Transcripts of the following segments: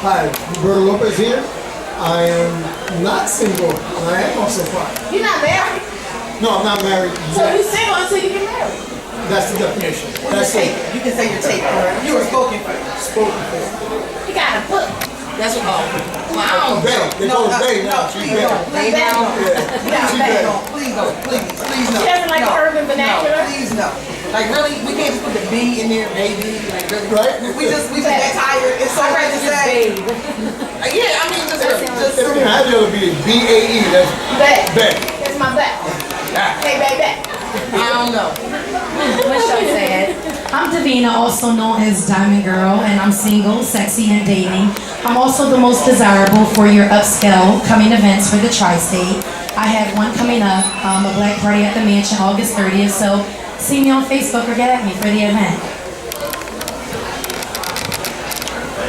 Hi, Roberto Lopez here. I am not single, and I am also fine. You're not married? No, I'm not married. So you're single until you get married? That's the definition. Well, that's it. You can say you're taken. You were spoken for. Spoken for. You got a book. That's what. Wow. They call it Bay now. Please don't. Bay now. Please don't. Please no. She doesn't like the urban vernacular? No, please no. Like really, we can't just put the B in there, baby. Like really, right? We just that tired. It's so hard to say. Yeah, I mean just. It don't even have to be B-A-E. That's Bet. That's my bet. Hey, baby. I don't know. What's your sad? I'm Davina, also known as Diamond Girl, and I'm single, sexy, and dating. I'm also the most desirable for your upscale coming events for the Tri-State. I have one coming up, a black party at the mansion, August 30th, so see me on Facebook or get at me for the event.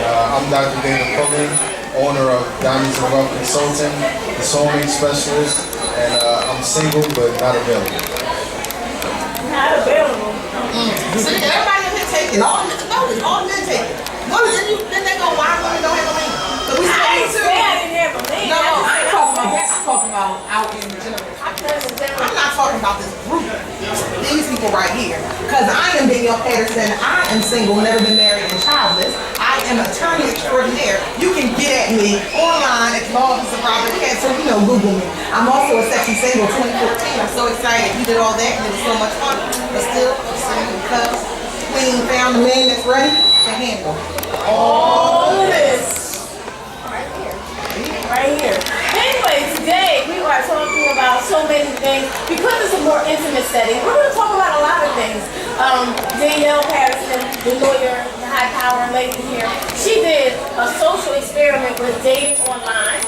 I'm Dr. Danyl, owner of Diamonds and Wealth Consulting, the soulmate specialist, and I'm single but not available. Not available. See, everybody in here take it. All men take it. Then they go, why women don't have a link? So we I ain't say I didn't have a link. No, I'm talking about out in general. I'm not talking about this group. These people right here. Because I am Danyl Patterson. I am single, never been married, and childless. I am attorney extraordinaire. You can get at me online at Law Office of Robert Cancer. You know, Google me. I'm also a sexy single 2014. I'm so excited. We did all that and it was so much fun. But still, I'm single because Queen found a man that's ready to handle all of this. Right here. Anyway, today we are talking about so many things. Because it's a more intimate setting, we're going to talk about a lot of things. Danyl Patterson, the lawyer, the high power lady here, she did a social experiment with dating online.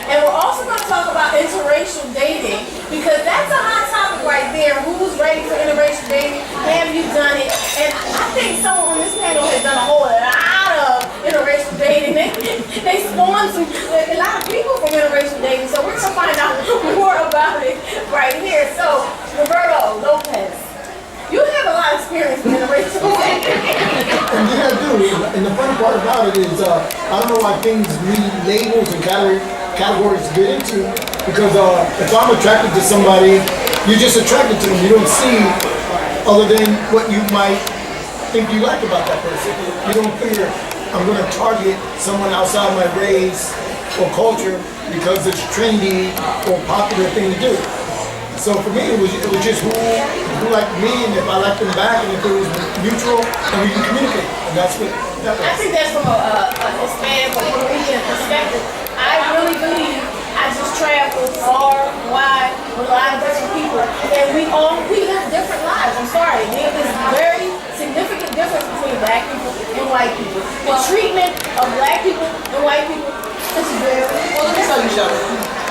And we're also going to talk about interracial dating because that's a hot topic right there. Who's ready for interracial dating? Have you done it? And I think someone on this panel has done a whole lot of interracial dating. They spawned a lot of people from interracial dating. So we're going to find out more about it right here. So, Roberto, Lopez, you have a lot of experience with interracial dating. And yeah, I do. And the funny part about it is, I don't know why things need labels and categories to get into, because if I'm attracted to somebody, you're just attracted to them. You don't see other than what you might think you like about that person. You don't figure I'm going to target someone outside my race or culture because it's trendy or popular thing to do. So for me, it was just who liked me, and if I liked them back, and if it was mutual, then we can communicate. And that's what that was. I think that's from a Hispanic or Puerto Rican perspective. I really believe I just traveled far, wide, with a lot of different people, and we live different lives. I'm sorry, there's this very significant difference between black people and white people. The treatment of black people and white people is very. Well, let me tell you something.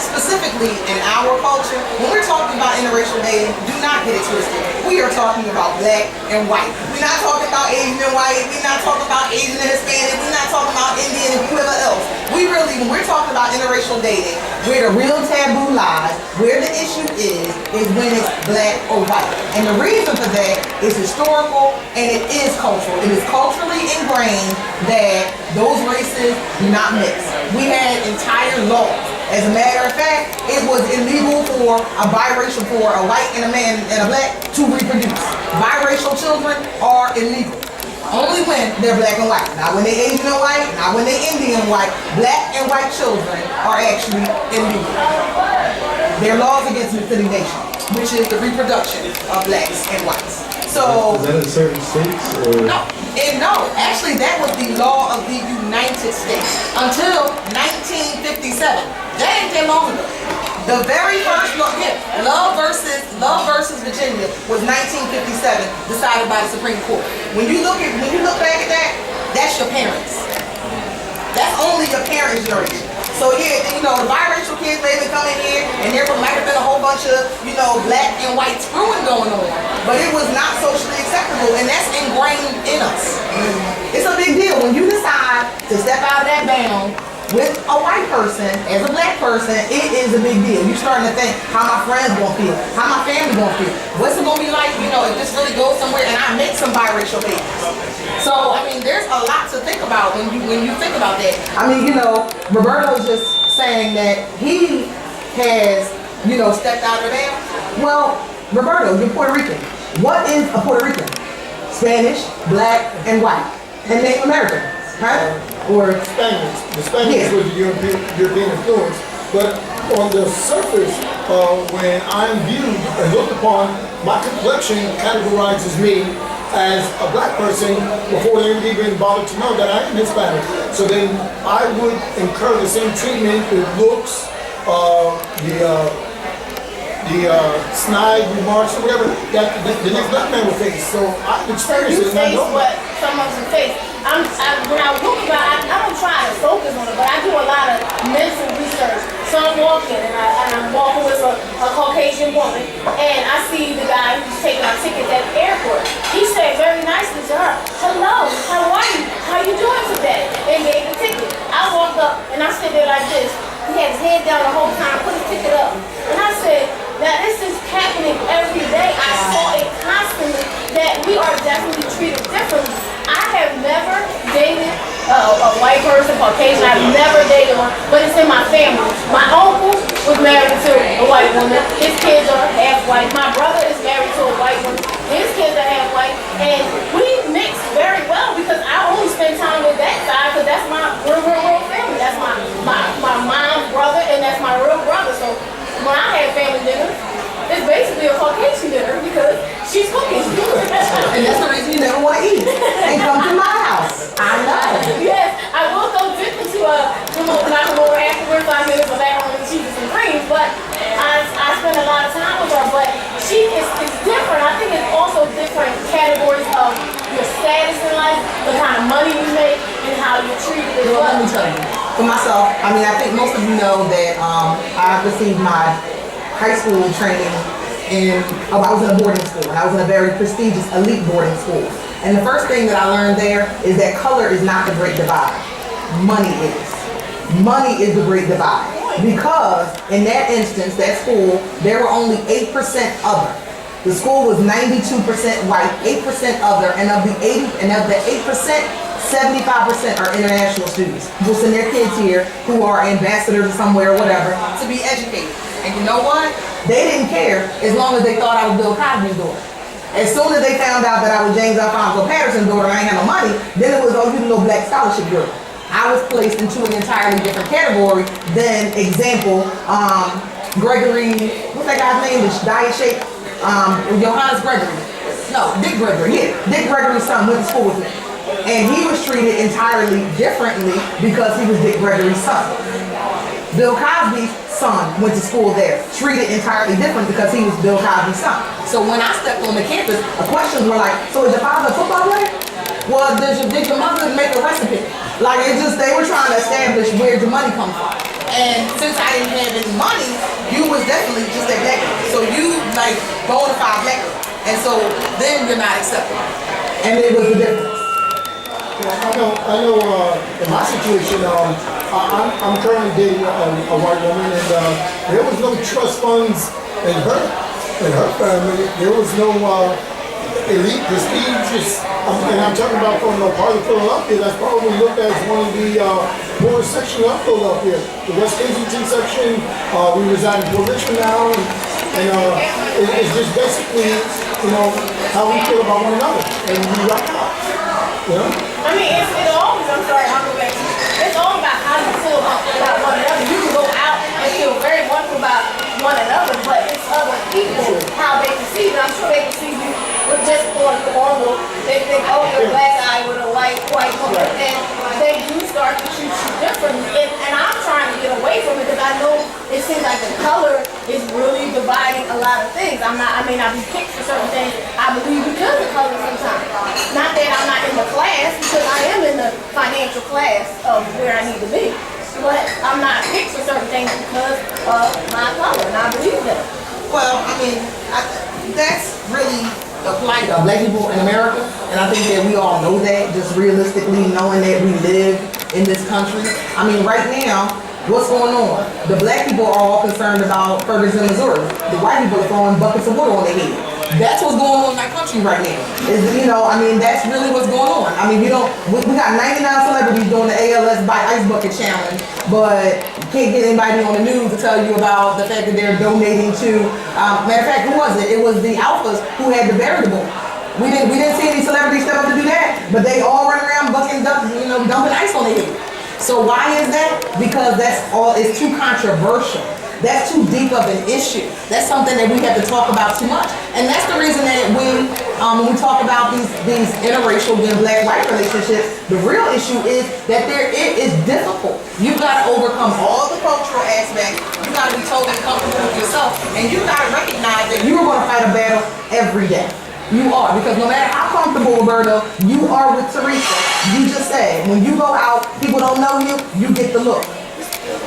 Specifically in our culture, when we're talking about interracial dating, do not get it twisted. We are talking about black and white. We're not talking about Asian and white. We're not talking about Asian and Hispanic. We're not talking about Indian and whoever else. When we're talking about interracial dating, where the real taboo lies, where the issue is when it's black or white. And the reason for that is historical and it is cultural. It is culturally ingrained that those races do not mix. We had entire laws. As a matter of fact, it was illegal for a biracial, for a white and a man and a black to reproduce. Biracial children are illegal. Only when they're black and white. Not when they're Asian and white, not when they're Indian and white. Black and white children are actually illegal. There are laws against insemination, which is the reproduction of blacks and whites. So Is that in certain states or? no, actually that was the law of the United States until 1957. That ain't that long ago. The very first law, Love versus Virginia was 1957, decided by the Supreme Court. When you look back at that, that's your parents. That's only your parents' generation. So yeah, you know, the biracial kids may come in here and there might have been a whole bunch of, you know, black and white screwing going on. But it was not socially acceptable, and that's ingrained in us. It's a big deal. When you decide to step out of that bound with a white person, as a black person, it is a big deal. You're starting to think how my friends gonna feel, how my family gonna feel. What's it gonna be like, you know, if this really goes somewhere and I make some biracial babies? So, I mean, there's a lot to think about when you think about that. I mean, you know, Roberto's just saying that he has, you know, stepped out of the band. Well, Roberto, you're Puerto Rican. What is a Puerto Rican? Spanish, black, and white. And Native American, right? Or Spaniards. The Spaniards were the European influence. But on the surface, when I'm viewed and looked upon, my complexion categorizes me as a black person before they even bother to know that I am Hispanic. So then I would incur the same treatment, the looks, the snide remarks or whatever that the next black man will face. So I've experienced it. You face what some of them face. When I look about, I don't try to focus on it, but I do a lot of mental research. So I'm walking, and I'm walking with a Caucasian woman, and I see the guy who's taking our tickets at the airport. He said very nicely to her, "Hello, how are you? How you doing today?" And gave the ticket. I walked up, and I stood there like this. He had his head down the whole time, put his ticket up. And I said, now this is happening every day. I saw it constantly, that we are definitely treated differently. I have never dated a white person, Caucasian. I've never dated one, but it's in my family. My uncle was married to a white woman. His kids are half white. My brother is married to a white woman. His kids are half white. And we mix very well because I only spend time with that side because that's my real family. That's my mom's brother, and that's my real brother. So when I have family dinner, it's basically a Caucasian dinner because she's cooking. And that's the reason you never want to eat. And come to my house. I know. Yes, I will go dip into when I come over afterwards, I get some macaroni and cheese and some greens, but I spend a lot of time with her, but it's different. I think it's also different categories of your status in life, the kind of money you make, and how you're treated as well. Let me tell you, for myself, I mean, I think most of you know that I received my high school training I was in a boarding school, and I was in a very prestigious elite boarding school. And the first thing that I learned there is that color is not the great divide. Money is. Money is the great divide. Because in that instance, that school, there were only 8% other. The school was 92% white, 8% other, and of the 8%, 75% are international students who send their kids here who are ambassadors or somewhere or whatever to be educated. And you know what? They didn't care as long as they thought I was Bill Cosby's daughter. As soon as they found out that I was James Alfonso Patterson's daughter and I ain't had no money, then it was, oh, you know, black scholarship girl. I was placed into an entirely different category than, example, Gregory, what's that guy's name? The diet shape? Johannes Gregory. No, Dick Gregory, yeah. Dick Gregory's son went to school with me. And he was treated entirely differently because he was Dick Gregory's son. Bill Cosby's son went to school there, treated entirely different because he was Bill Cosby's son. So when I stepped on the campus, the questions were like, so is your father a football player? Well, did your mother make a recipe? Like, it just, they were trying to establish where the money comes from. And since I didn't have any money, you was definitely just a black girl. So you, like, bona fide black girl. And so then you're not acceptable. And it was the difference. I know. In my situation, I'm currently dating a white woman, and there was no trust funds in her family. There was no elite prestigious. And I'm talking about from the part of Philadelphia that's probably looked at as one of the poorest sections of Philadelphia. The West Kensington section. We reside in Port Richmond now, and it's just basically, you know, how we feel about one another, and we rock out. You know? I mean, it's always, I'm sorry, I'll go back to you. It's all about how you feel about one another. You can go out and feel very wonderful about one another, but it's other people, how they perceive it. I'm sure they perceive you with just on normal. They think, oh, you're a black guy with a white woman. And they do start to treat you differently. And I'm trying to get away from it because I know it seems like the color is really dividing a lot of things. I may not be picked for certain things, I believe, because of color sometimes. Not that I'm not in the class, because I am in the financial class of where I need to be. But I'm not picked for certain things because of my color, and I believe that. Well, I mean, that's really the plight of black people in America, and I think that we all know that, just realistically knowing that we live in this country. I mean, right now, what's going on? The black people are all concerned about Ferguson, Missouri. The white people are throwing buckets of water on their head. That's what's going on in our country right now. I mean, that's really what's going on. I mean, we got 99 celebrities doing the ALS Ice Bucket Challenge, but can't get anybody on the news to tell you about the fact that they're donating to, matter of fact, who was it? It was the Alphas who had to bury the boy. We didn't see any celebrities step up to do that, but they all run around dumping ice on their head. So why is that? Because it's too controversial. That's too deep of an issue. That's something that we have to talk about too much. And that's the reason that when we talk about these interracial black-white relationships, the real issue is that it is difficult. You've got to overcome all the cultural aspects. You've got to be totally comfortable with yourself. And you've got to recognize that you are going to fight a battle every day. You are, because no matter how comfortable, Roberto, you are with Teresa, you just said, when you go out, people don't know you, you get the look.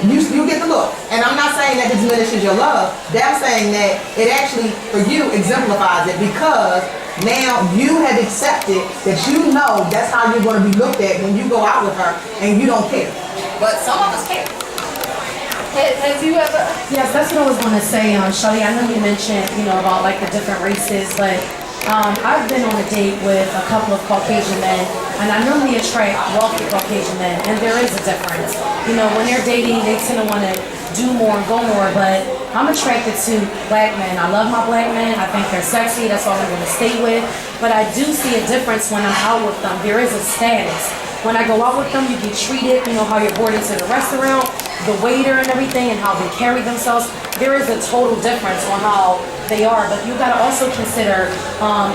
You get the look. And I'm not saying that this diminishes your love. I'm saying that it actually, for you, exemplifies it, because now you have accepted that you know that's how you're going to be looked at when you go out with her, and you don't care. But some of us care. Have you ever? Yes, that's what I was going to say, Shelly. I know you mentioned, about like the different races, but I've been on a date with a couple of Caucasian men, and I normally attract wealthy Caucasian men, and there is a difference. When they're dating, they tend to want to do more and go more, but I'm attracted to black men. I love my black men. I think they're sexy. That's all I'm going to stay with. But I do see a difference when I'm out with them. There is a status. When I go out with them, you get treated, how you're brought into the restaurant, the waiter and everything, and how they carry themselves. There is a total difference on how they are, but you gotta also consider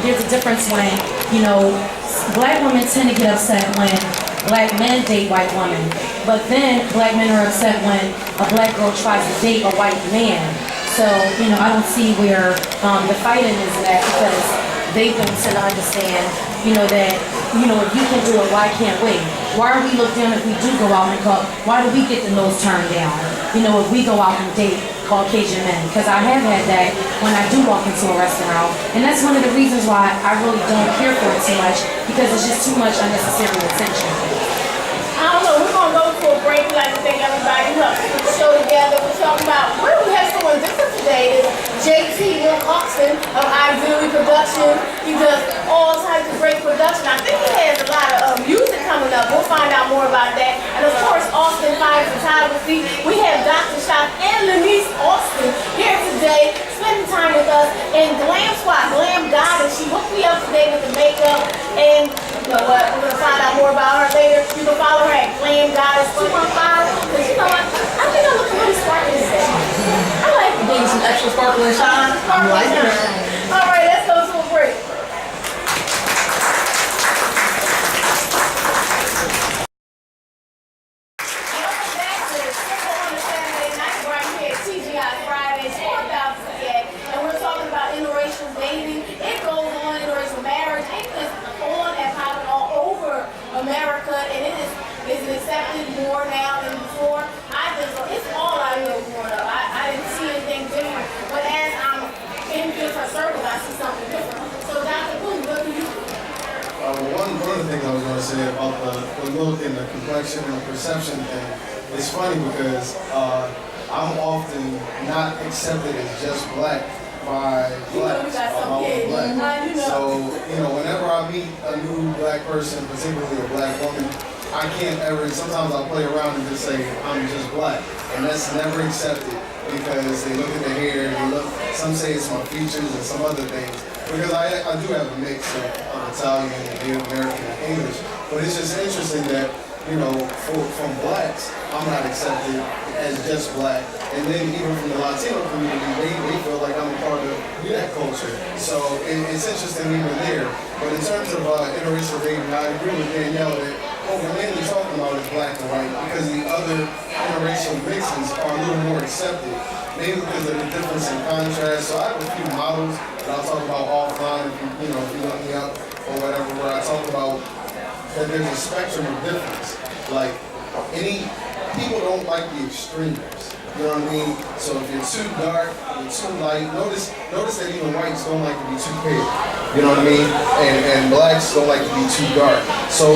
there's a difference when, black women tend to get upset when black men date white women, but then black men are upset when a black girl tries to date a white man. So, I don't see where the fighting is at, because they don't tend to understand, that, if you can do it, why can't we? Why are we looked down if we do go out and why do we get the nose turned down? If we go out and date Caucasian men, because I have had that when I do walk into a restaurant, and that's one of the reasons why I really don't care for it too much, because it's just too much unnecessary attention. I don't know, we're going to go to a break. We like to thank everybody who helped put the show together. We're talking about, we have someone different today. Is JT Wilcoxon of Ideally Production. He does all types of great production. I think he has a lot of music coming up. We'll find out more about that. And of course, Austin Fine Photography. We have Dr. Shop and Lenise Austin here today, spending time with us in Glam Squad, Glam Goddess. She hooked me up today with the makeup, and you know what? We're gonna find out more about her later. You can follow her at Glam Goddess 215. Because you know what? I think I look really sparkly today. I like it. Give you some extra sparkle and shine. Sparkle and shine. All right, let's go to a break. America, and it is accepted more now than before. I just, it's all I know growing up. I didn't see anything different, but as I'm in different circles, I see something different. So Dr. Pulley, what do you think? One of the things I was going to say about the look and the complexion and the perception thing, it's funny because I'm often not accepted as just black by blacks, by black. So, whenever I meet a new black person, particularly a black woman, I can't ever, sometimes I'll play around and just say, I'm just black. And that's never accepted because they look at the hair, some say it's my features and some other things. Because I do have a mix of Italian, and Native American, and English. But it's just interesting that, you know, from blacks, I'm not accepted as just black. And then even from the Latino community, they feel like I'm a part of that culture. So it's interesting even there. But in terms of interracial dating, I agree with Danyl that what we're mainly talking about is black and white, because the other interracial mixes are a little more accepted, maybe because of the difference in contrast. So I have a few models that I'll talk about offline if you look me up or whatever, where I talk about that there's a spectrum of difference. Like people don't like the extremes. You know what I mean? So if you're too dark, you're too light. Notice that even whites don't like to be too pale. You know what I mean? And blacks don't like to be too dark. So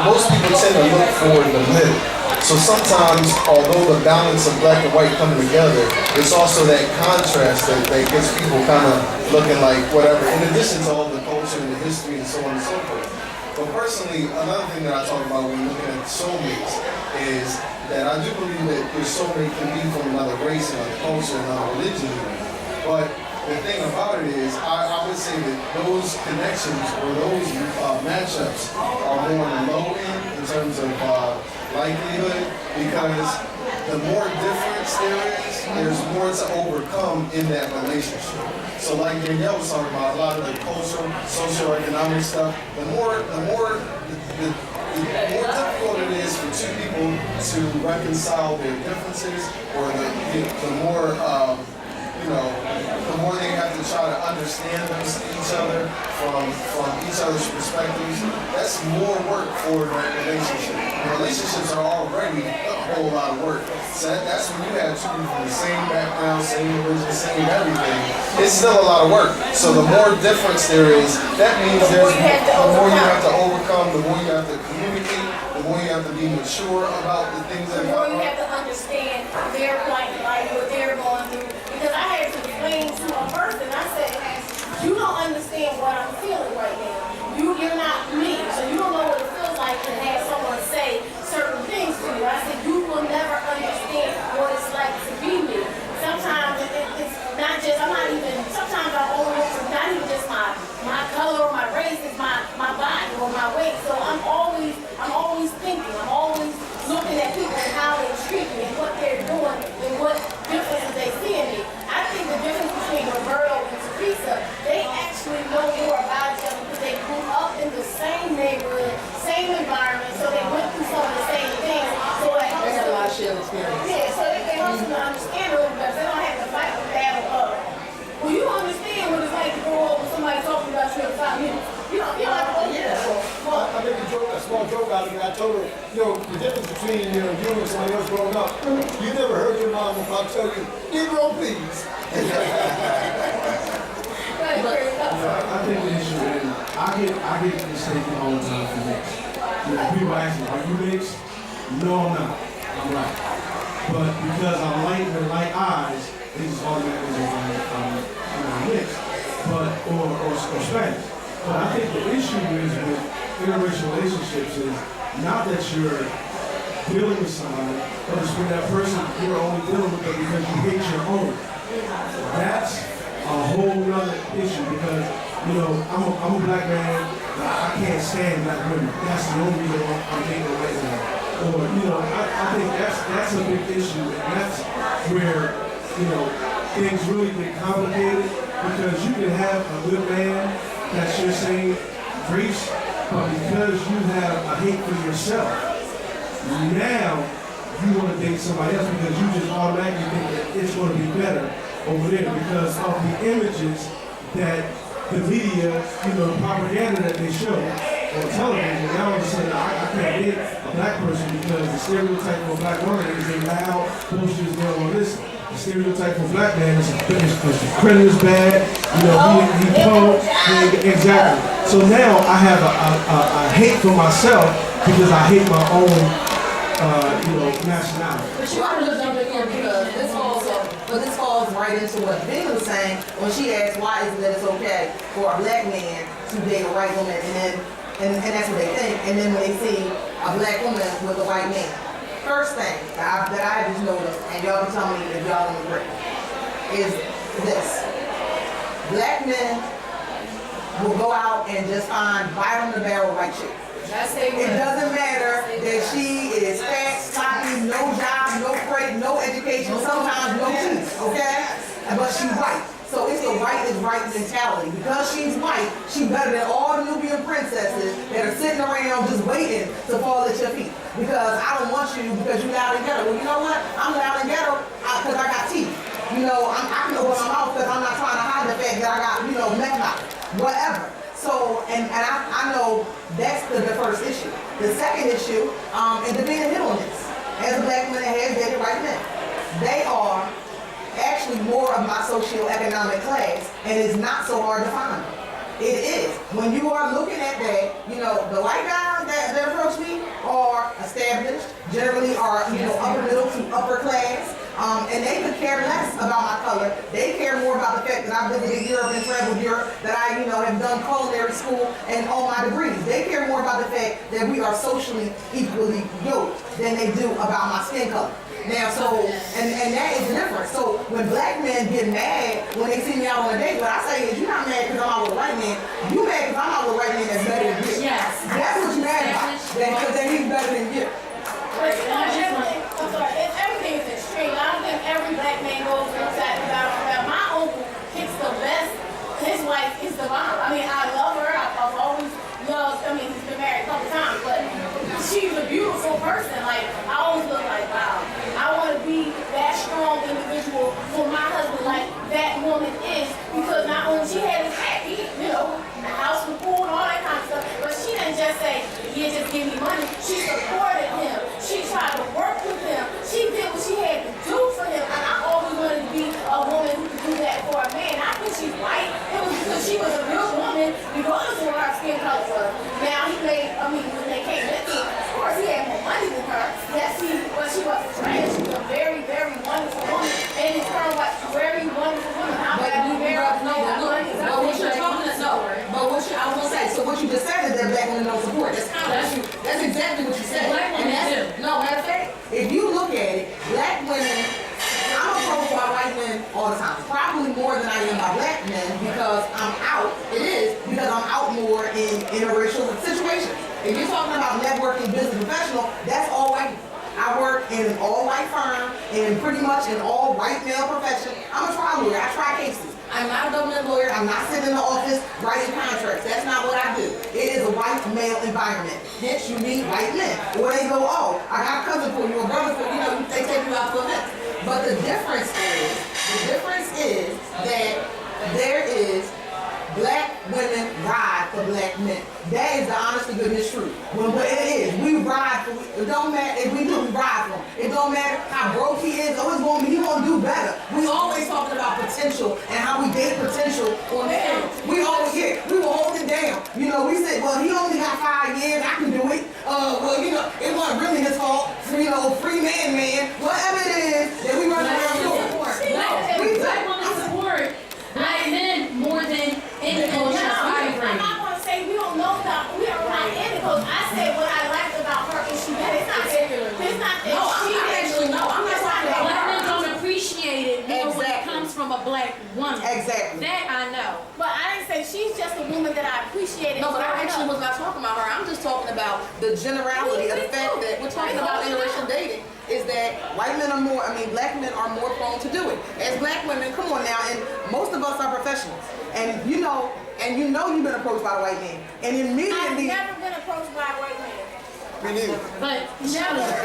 most people tend to look for the middle. So sometimes, although the balance of black and white coming together, it's also that contrast that gets people kind of looking like whatever, in addition to all the culture and the history and so on and so forth. But personally, another thing that I talk about when looking at soulmates is that I do believe that your soulmate can be from another race, another culture, another religion even. But the thing about it is, I would say that those connections or those matchups are more on the low end in terms of likelihood, because the more difference there's more to overcome in that relationship. So like Danyl was talking about, a lot of the cultural, socioeconomic stuff, the more difficult it is for two people to reconcile their differences, or the more the more they have to try to understand each other from each other's perspectives, that's more work for that relationship. And relationships are already a whole lot of work. So that's when you have two people from the same background, same religion, same everything. It's still a lot of work. So the more difference there is, that means the more you have to overcome, the more you have to communicate, the more you have to be mature about the things that the more you have to understand their plight, like what they're going through. Because I had to explain to a person, I said, you don't understand what I'm feeling right now. You're not me, so you don't know what it feels like to have someone say certain things to you. I said, you will never understand what it's like to be me. Sometimes it's not just, sometimes I overlook not even just my color or my race, it's my body or my weight. So I'm always thinking, I'm always looking at people and how they treat me and what they're doing and what differences they see in me. I think the difference between Roberto and Teresa, they actually know more about each other because they grew up in the same neighborhood, same environment, so they went through some of the same things. So it helps them. They had a lot of shared experience. Yeah, so it helps them to understand a little better. They don't have to fight the battle of, well, you don't understand what it's like to grow up with somebody talking about you in 5 minutes. You don't have to go there. I made a small joke out of it. I told her, the difference between you and somebody else growing up. You never heard your mom if I tell you, Negro, please. I think the issue is I get this statement all the time from mixed. People ask me, are you mixed? No, I'm not. I'm black. But because I'm light with light eyes, they just automatically think I'm mixed. Or Spanish. But I think the issue is with interracial relationships is not that you're dealing with somebody, but it's when that person you're only dealing with them because you hate your own. That's a whole other issue because, I'm a black man, I can't stand black women. That's the only reason I'm dating a white man. Or, I think that's a big issue, and that's where, things really get complicated because you can have a good man that's your same race, but because you have a hate for yourself, now you want to date somebody else because you just automatically think that it's going to be better over there because of the images that the media, propaganda that they show on television. Now all of a sudden I can't date a black person because the stereotype of a black woman is they loud, bullshit, they don't want to listen. The stereotype of a black man is the credit is bad, he poor, exactly. So now I have a hate for myself because I hate my own, nationality. But you want to jump in here because this falls right into what Davina was saying when she asked why is it that it's okay for a black man to date a white woman and that's what they think, and then when they see a black woman with a white man. First thing that I just noticed, and y'all can tell me if y'all don't agree, is this. Black men will go out and just find bottom of the barrel white chick. It doesn't matter that she is fat, sloppy, no job, no credit, no education, sometimes no teeth, okay? But she's white. So it's the white is right mentality. Because she's white, she's better than all the Nubian princesses that are sitting around just waiting to fall at your feet. Because I don't want you because you loud and ghetto. Well, you know what? I'm loud and ghetto because I got teeth. You know, I can open my mouth because I'm not trying to hide the fact that I got, you know, meth knowledge, whatever. So, and I know that's the first issue. The second issue, and Davina hit on this, as a black woman that has dated white men, they are actually more of my socioeconomic class, and it's not so hard to find them. It is. When you are looking at that, you know, the white guys that approach me are established, generally are, you know, upper middle to upper class. And they could care less about my color. They care more about the fact that I visited Europe and traveled Europe, that I, you know, have done culinary school and all my degrees. They care more about the fact that we are socially equally yoked than they do about my skin color. Now, so, and that is different. So when black men get mad when they see me out on a date, what I say is, you're not mad because I'm out with a white man. You mad because I'm out with a white man that's better than you. Yes. That's what you mad about. Because he's better than you. Everything is extreme. I don't think every black man goes inside about my uncle hits the best. His wife is the bomb. I mean, I love her. I've always loved. I mean, he's been married a couple times, but she's a beautiful person. Like, I always look like, wow, I want to be that strong individual for my husband, like that woman is, because not only she had his back, you know, the house was pool and all that kind of stuff, but she didn't just say, yeah, just give me money. She supported him. She tried to work with him. She did what she had to do for him, and I always wanted to be a woman who could do that for a man. I think she's white. It was because she was a real woman, regardless of what her skin color was. Now he made, I mean, when they came into it, of course he had more money than her. Yes, but she wasn't trash. She was a very, very wonderful woman, and in turn, like, very wonderful woman. I'm glad we married. I was gonna say, so what you just said is that black women don't support. That's exactly what you said. Black women do. No, matter of fact, if you look at it, black women, I'm approached by white men all the time. Probably more than I am by black men because I'm out. It is because I'm out more in interracial situations. If you're talking about networking, business professional, that's all white. I work in an all-white firm and pretty much an all-white male profession. I'm a trial lawyer. I try cases. I'm not a government lawyer. I'm not sitting in the office writing contracts. That's not what I do. It is a white male environment. Hence, you meet white men. Or they go, oh, I got a cousin for you, a brother for you. You know, they take you out to events. But the difference is that there is black women ride for black men. That is the honest to goodness truth. When it is, we ride for. It don't matter if we do, we ride for him. It don't matter how broke he is. Oh, he gonna do better. We always talking about potential and how we date potential on the end. We always we will hold it down. You know, we said, well, he only got 5 years. I can do it. Well, you know, it wasn't really his fault. You know, free man, whatever it is that we run around doing. Black women support black men more than any culture. I agree. I'm not gonna say we don't know about. We are not in it because I said what I liked about her is she had it's not particular. It's not that she actually no. I'm not talking about black men don't appreciate it more when it comes from a black woman. Exactly. That I know. But I didn't say she's just a woman that I appreciated. No, but I actually was not talking about her. I'm just talking about the generality of the fact that we're talking about interracial dating. Is that white men are more, black men are more prone to do it. As black women, come on now, and most of us are professionals. And you know you've been approached by a white man. And immediately... I've never been approached by a white man. Me neither. But Shelly, we're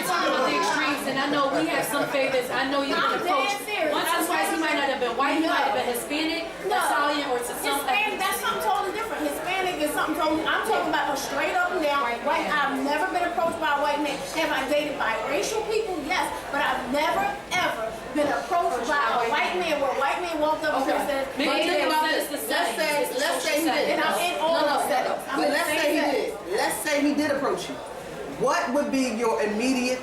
talking about the extremes, and I know we have some favorites. I know you've been approached once or twice. He might not have been white, he might have been Hispanic, Italian, or some Hispanic. That's something totally different. Hispanic is something totally. I'm talking about a straight up and down white. I've never been approached by a white man. Have I dated biracial people? Yes, but I've never ever been approached by a white man where a white man walked up and said, let's say he did. And I'm in all of setups. But let's say he did. Let's say he did approach you. What would be your immediate